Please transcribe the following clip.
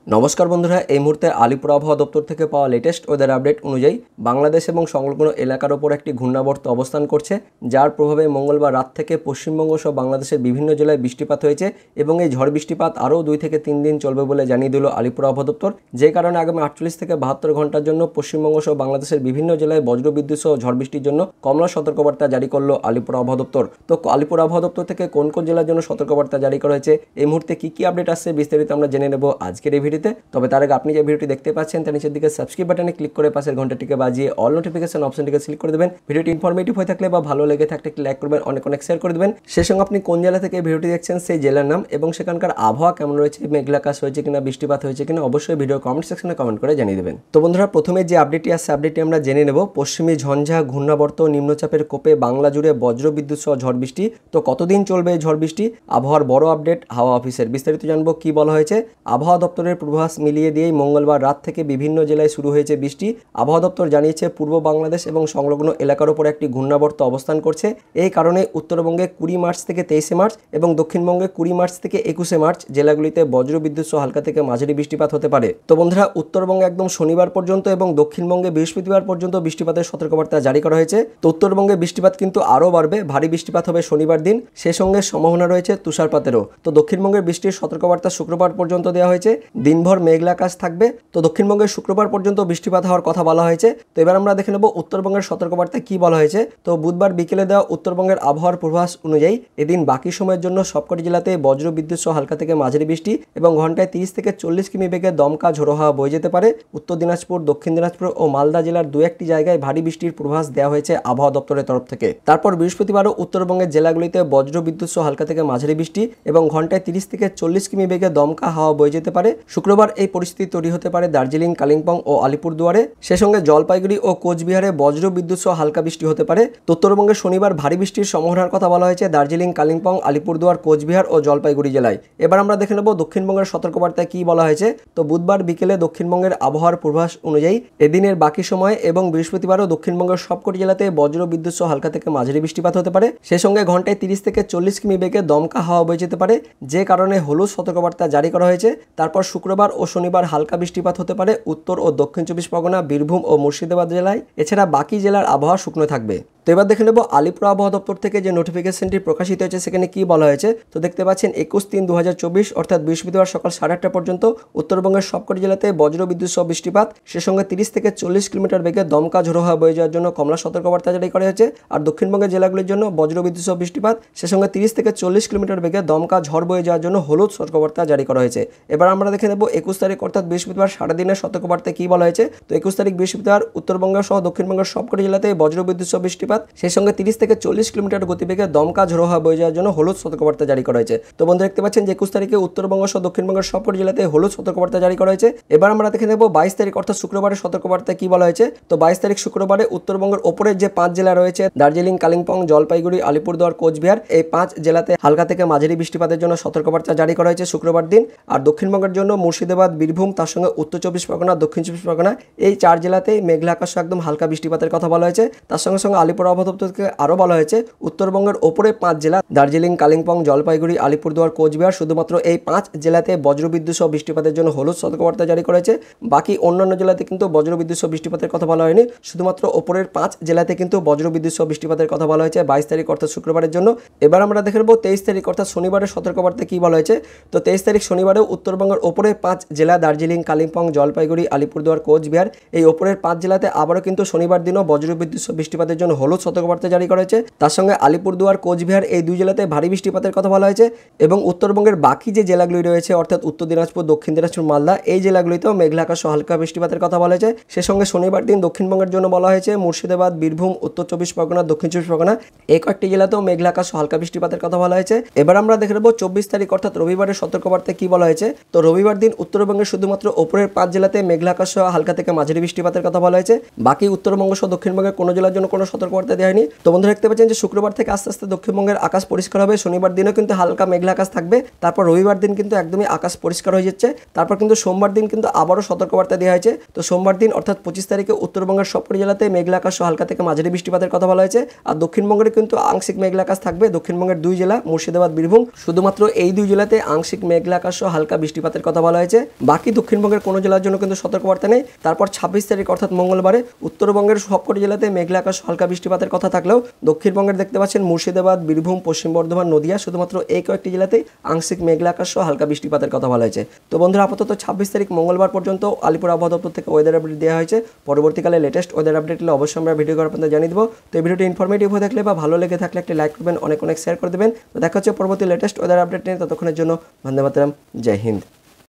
নমস্কার বন্ধুরা, এই মুহূর্তে আলিপুর আবহাওয়া দপ্তর থেকে পাওয়া লেটেস্ট ওয়েদার আপডেট অনুযায়ী বাংলাদেশ এবং সংলগ্ন এলাকার ওপর একটি ঘূর্ণাবর্ত অবস্থান করছে, যার প্রভাবে মঙ্গলবার রাত থেকে পশ্চিমবঙ্গ সহ বাংলাদেশের বিভিন্ন জেলায় বৃষ্টিপাত হয়েছে এবং এই ঝড় বৃষ্টিপাত আরও 2 থেকে 3 দিন চলবে বলে জানিয়ে দিল আলিপুর আবহাওয়া দপ্তর। যে কারণে আগামী 48 থেকে 72 ঘন্টার জন্য পশ্চিমবঙ্গ সহ বাংলাদেশের বিভিন্ন জেলায় বজ্রবিদ্যুৎ সহ ঝড় বৃষ্টির জন্য কমলা সতর্কবার্তা জারি করলো আলিপুর আবহাওয়া দপ্তর। তো আলিপুর আবহাওয়া দপ্তর থেকে কোন কোন জেলার জন্য সতর্কবার্তা জারি করা হয়েছে, এই মুহূর্তে কি আপডেট আসছে বিস্তারিত আমরা জেনে নেব আজকের এই ভিডিওতে। তবে তার আগে আপনি যে ভিডিওটি দেখতে পাচ্ছেন তার নিচের দিকে সাবস্ক্রাইব বাটনে ক্লিক করে পাশের ঘন্টাটিকে বাজিয়ে অল নোটিফিকেশন অপশনটিকে সিলেক্ট করে দেবেন। ভিডিওটি ইনফরমেটিভ হয়ে থাকলে বা ভালো লেগে থাকলে একটি লাইক করবেন, অনেক শেয়ার করে দেবেন। সেই সঙ্গে আপনি কোন জেলা থেকে ভিডিওটি দেখছেন সেই জেলার নাম এবং সেখানকার আবহাওয়া কেমন রয়েছে, মেঘলা আকাশ হয়েছে কিনা, বৃষ্টিপাত হয়েছে কিনা অবশ্যই ভিডিও কমেন্ট সেকশনে কমেন্ট করে জানিয়ে দেবেন। তো বন্ধুরা, প্রথমে যে আপডেটটি আসছে আপডেটটি আমরা জেনে নেব। পশ্চিমী ঝঞ্ঝা ঘূর্ণাবর্ত নিম্নচাপের কোপে বাংলা জুড়ে বজ্রবিদ্যুৎ সহ ঝড় বৃষ্টি। তো কতদিন চলবে এই ঝড় বৃষ্টি? আবহাওয়ার বড় আপডেট হাওয়া অফিসের, বিস্তারিত জানবো কি বলা হয়েছে। আবহাওয়া দপ্তরের পূর্বাভাস মিলিয়ে দিয়েই মঙ্গলবার রাত থেকে বিভিন্ন জেলায় শুরু হয়েছে বৃষ্টি। আবহাওয়া দপ্তর জানিয়েছে পূর্ব বাংলাদেশ এবং সংলগ্ন এলাকার উপর একটি ঘূর্ণাবর্ত অবস্থান করছে। এই কারণে উত্তরবঙ্গে 20 মার্চ থেকে 23 মার্চ এবং দক্ষিণবঙ্গে 20 মার্চ থেকে 21 মার্চ জেলাগুলিতে বজ্রবিদ্যুৎ সহ হালকা থেকে মাঝারি বৃষ্টিপাত হতে পারে। তো বন্ধুরা, উত্তরবঙ্গে একদম শনিবার পর্যন্ত এবং দক্ষিণবঙ্গে বৃহস্পতিবার পর্যন্ত বৃষ্টিপাতের সতর্কবার্তা জারি করা হয়েছে। তো উত্তরবঙ্গে বৃষ্টিপাত কিন্তু আরও বাড়বে, ভারী বৃষ্টিপাত হবে শনিবার দিন, সে সঙ্গে সম্ভাবনা রয়েছে তুষারপাতেরও। তো দক্ষিণবঙ্গের বৃষ্টির সতর্কবার্তা শুক্রবার পর্যন্ত দেওয়া হয়েছে, দিনভর মেঘলা আকাশ থাকবে। তো দক্ষিণবঙ্গের শুক্রবার পর্যন্ত বৃষ্টিপাত হওয়ার কথা বলা হয়েছে। তো এবার আমরা দেখে নেব উত্তরবঙ্গের সতর্কবার্তা কি বলা হয়েছে। তো বুধবার বিকেলে দেওয়া উত্তরবঙ্গের আবহাওয়ার পূর্বাভাস অনুযায়ী এদিন বাকি সময়ের জন্য সবকটি জেলাতে বজ্রবিদ্যুৎ সহ হালকা থেকে মাঝারি বৃষ্টি এবং ঘন্টায় 30 থেকে 40 কিমি বেগে দমকা ঝোড়ো হাওয়া বয়ে যেতে পারে। উত্তর দিনাজপুর, দক্ষিণ দিনাজপুর ও মালদা জেলার 2-1টি জায়গায় ভারী বৃষ্টির পূর্বাভাস দেওয়া হয়েছে আবহাওয়া দপ্তরের তরফ থেকে। তারপর বৃহস্পতিবারও উত্তরবঙ্গের জেলাগুলিতে বজ্রবিদ্যুৎ সহ হালকা থেকে মাঝারি বৃষ্টি এবং ঘন্টায় 30 থেকে 40 কিমি বেগে দমকা হাওয়া বয়ে যেতে পারে। শুক্রবার এই পরিস্থিতি তৈরি হতে পারে দার্জিলিং, কালিম্পং ও আলিপুরদুয়ারে, সে সঙ্গে জলপাইগুড়ি ও কোচবিহারে বজ্রবিদ্যুৎ সহ হালকা বৃষ্টি হতে পারে। উত্তরবঙ্গে শনিবার ভারী বৃষ্টির সম্ভাবনার কথা বলা হয়েছে দার্জিলিং, কালিম্পং, আলিপুরদুয়ার, কোচবিহার ও জলপাইগুড়ি জেলায়। এবার আমরা দেখে নেব দক্ষিণবঙ্গের সতর্কবার্তায় কি বলা হয়েছে। তো বুধবার বিকেলে দক্ষিণবঙ্গের আবহাওয়ার পূর্বাভাস অনুযায়ী এদিনের বাকি সময় এবং বৃহস্পতিবারও দক্ষিণবঙ্গের সবকটি জেলাতে বজ্রবিদ্যুৎ সহ হালকা থেকে মাঝারি বৃষ্টিপাত হতে পারে। সে সঙ্গে ঘন্টায় 30 থেকে 40 কিমি বেগে দমকা হাওয়া বয়ে যেতে পারে, যে কারণে হলুদ সতর্কবার্তা জারি করা হয়েছে। তারপর শুক্রবার ও শনিবার হালকা বৃষ্টিপাত হতে পারে উত্তর ও দক্ষিণ 24 পরগনা, বীরভূম ও মুর্শিদাবাদ জেলায়। এছাড়া বাকি জেলার আবহাওয়া শুকনো থাকবে। তো এবার দেখে নেব আলিপুর আবহাওয়া দপ্তর থেকে যে নোটিফিকেশনটি প্রকাশিত হয়েছে সেখানে কি বলা হয়েছে। তো দেখতে পাচ্ছেন 21/3/2024 অর্থাৎ বৃহস্পতিবার সকাল 8:30 পর্যন্ত উত্তরবঙ্গের সবকটি জেলাতে বজ্রবিদ্যুৎ সহ বৃষ্টিপাত, সে সঙ্গে 30 থেকে 40 কিলোমিটার বেগে দমকা ঝোড়ো হাওয়া বয়ে যাওয়ার জন্য কমলা সতর্কবার্তা জারি করা হয়েছে। আর দক্ষিণবঙ্গের জেলাগুলির জন্য বজ্রবিদ্যুৎ সহ বৃষ্টিপাত, সে সঙ্গে 30 থেকে 40 কিলোমিটার বেগে দমকা ঝড় বয়ে যাওয়ার জন্য হলুদ সতর্কবার্তা জারি করা হয়েছে। এবার আমরা দেখে নেব 21 তারিখ অর্থাৎ বৃহস্পতিবার সারাদিনের সতর্কবার্তায় কি বলা হয়েছে। তো 21 তারিখ বৃহস্পতিবার উত্তরবঙ্গ সহ দক্ষিণবঙ্গের সবকটি জেলাতে বজ্রবিদ্যুৎ সহ বৃষ্টিপাত, সেই সঙ্গে 30 থেকে 40 কিলোমিটার গতিবেগে দমকা ঝোড়ো হাওয়া বয়ে যাওয়ার জন্য হলুদ সতর্কবার্তা জারি করা হয়েছে। তো বন্ধু দেখতে পাচ্ছেন যে 21 তারিখে উত্তরবঙ্গ সহ দক্ষিণবঙ্গের সবকটি জেলাতে হলুদ সতর্কবার্তা জারি করা হয়েছে। এবার আমরা দেখে নেব 22 তারিখ অর্থাৎ শুক্রবারের সতর্কবার্তায় কি বলা হয়েছে। তো 22 তারিখ শুক্রবারে উত্তরবঙ্গের ওপরের যে 5 জেলা রয়েছে দার্জিলিং, কালিম্পং, জলপাইগুড়ি, আলিপুরদুয়ার, কোচবিহার, এই 5 জেলাতে হালকা থেকে মাঝারি বৃষ্টিপাতের জন্য সতর্কবার্তা জারি করা হয়েছে শুক্রবার দিন। আর দক্ষিণবঙ্গের জন্য মুর্শিদাবাদ, বীরভূম, তার সঙ্গে উত্তর 24 পরগনা, দক্ষিণ 24 পরগনা, এই 4 জেলাতেই মেঘলা আকাশ একদম হালকা বৃষ্টিপাতের কথা বলা হয়েছে। তার সঙ্গে সঙ্গে আলিপুর আবহাওয়া দপ্তর থেকে আরও বলা হয়েছে উত্তরবঙ্গের ওপরে 5 জেলা দার্জিলিং, কালিম্পং, জলপাইগুড়ি, আলিপুরদুয়ার, কোচবিহার, শুধুমাত্র এই 5 জেলাতে বজ্রবিদ্যুৎ সহ বৃষ্টিপাতের জন্য হলুদ সতর্কবার্তা জারি করেছে। বাকি অন্যান্য জেলাতে কিন্তু বজ্রবিদ্যুৎ সহ বৃষ্টিপাতের কথা বলা হয়নি, শুধুমাত্র ওপরের 5 জেলাতে কিন্তু বজ্রবিদ্যুৎ সহ বৃষ্টিপাতের কথা বলা হয়েছে 22 তারিখ অর্থাৎ শুক্রবারের জন্য। এবার আমরা দেখে নেব 23 তারিখ অর্থাৎ শনিবারের সতর্কবার্তায় কি বলা হয়েছে। তো 23 তারিখ শনিবারেও উত্তরবঙ্গের ওপরে 5 জেলা দার্জিলিং, কালিম্পং, জলপাইগুড়ি, আলিপুরদুয়ার, কোচবিহার, এই ওপরের 5 জেলাতে আবারও কিন্তু শনিবার দিনও বজ্রবিদ্যুৎ সহ বৃষ্টিপাতের জন্য হলুদ সতর্কবার্তা জারি করা হয়েছে। তার সঙ্গে আলিপুরদুয়ার, কোচবিহার এই 2 জেলাতে ভারী বৃষ্টিপাতের কথা বলা হয়েছে এবং উত্তরবঙ্গের বাকি যে জেলাগুলি রয়েছে অর্থাৎ উত্তর দিনাজপুর, দক্ষিণ দিনাজপুর, মালদা এই জেলাগুলিতেও মেঘলা আকাশ ও হালকা বৃষ্টিপাতের কথা বলা হয়েছে। সে সঙ্গে শনিবার দিন দক্ষিণবঙ্গের জন্য বলা হয়েছে মুর্শিদাবাদ, বীরভূম, উত্তর 24 পরগনা, দক্ষিণ 24 পরগনা এই কয়েকটি জেলাতেও মেঘলা আকাশ ও হালকা বৃষ্টিপাতের কথা বলা হয়েছে। এবার আমরা দেখে নেব 24 তারিখ অর্থাৎ রবিবারের সতর্কবার্তায় কি বলা হয়েছে। তো রবিবার দিন উত্তরবঙ্গের শুধুমাত্র ওপরের 5 জেলাতে মেঘলা আকাশ ও হালকা থেকে মাঝারি বৃষ্টিপাতের কথা বলা হয়েছে। বাকি উত্তরবঙ্গ সহ দক্ষিণবঙ্গের কোনো জেলার জন্য কোনো সতর্কবার্তা সতর্কবার্তা দেওয়া হয়নি। তো বন্ধুরা দেখতে পাচ্ছেন যে শুক্রবার থেকে আস্তে আস্তে দক্ষিণবঙ্গের আকাশ পরিষ্কার হবে, শনিবার দিনও কিন্তু হালকা মেঘলা আকাশ থাকবে, তারপর রবিবার দিন কিন্তু একদমই আকাশ পরিষ্কার হয়ে যাচ্ছে, তারপর কিন্তু সোমবার দিন কিন্তু আবারও সতর্কবার্তা দেওয়া হয়েছে। তো সোমবার দিন অর্থাৎ 25 তারিখে উত্তরবঙ্গের সবকটি জেলাতে মেঘলা আকাশ হালকা থেকে মাঝারি বৃষ্টিপাতের কথা বলা হয়েছে। আর দক্ষিণবঙ্গের কিন্তু আংশিক মেঘলা আকাশ থাকবে। দক্ষিণবঙ্গের 2 জেলা মুর্শিদাবাদ, বীরভূম, শুধুমাত্র এই 2 জেলাতে আংশিক মেঘলা আকাশ হালকা বৃষ্টিপাতের কথা বলা হয়েছে। বাকি দক্ষিণবঙ্গের কোনো জেলার জন্য কিন্তু সতর্কবার্তা নেই। তারপর 26 তারিখ অর্থাৎ মঙ্গলবারে উত্তরবঙ্গের সবকটি জেলাতে মেঘলা আকাশ হালকা বৃষ্টিপাতের কথা থাকলেও দক্ষিণবঙ্গের দেখতে পাচ্ছেন মুর্শিদাবাদ, বীরভূম, পশ্চিম বর্ধমান, নদিয়া, শুধুমাত্র এই কয়েকটি জেলাতেই আংশিক মেঘলা আকাশ হালকা বৃষ্টিপাতের কথা বলা হয়েছে। তো বন্ধুরা আপাতত 26 তারিখ মঙ্গলবার পর্যন্ত আলিপুর আবহাওয়া দপ্তর থেকে ওয়েদার আপডেট দেওয়া হয়েছে। পরবর্তীকালে লেটেস্ট ওয়েদার আপডেট হলে অবশ্যই আমরা ভিডিও করে আপনাদের জানিয়ে দেবো। তো এই ভিডিওটি ইনফরমেটিভ হয়ে থাকলে বা ভালো লেগে থাকলে একটি লাইক করবেন, অনেক শেয়ার করে দেবেন। তো দেখা হচ্ছে পরবর্তী লেটেস্ট ওয়েদার আপডেট নিয়ে। ততক্ষণের জন্য বন্দে মাতরম, জয় হিন্দ।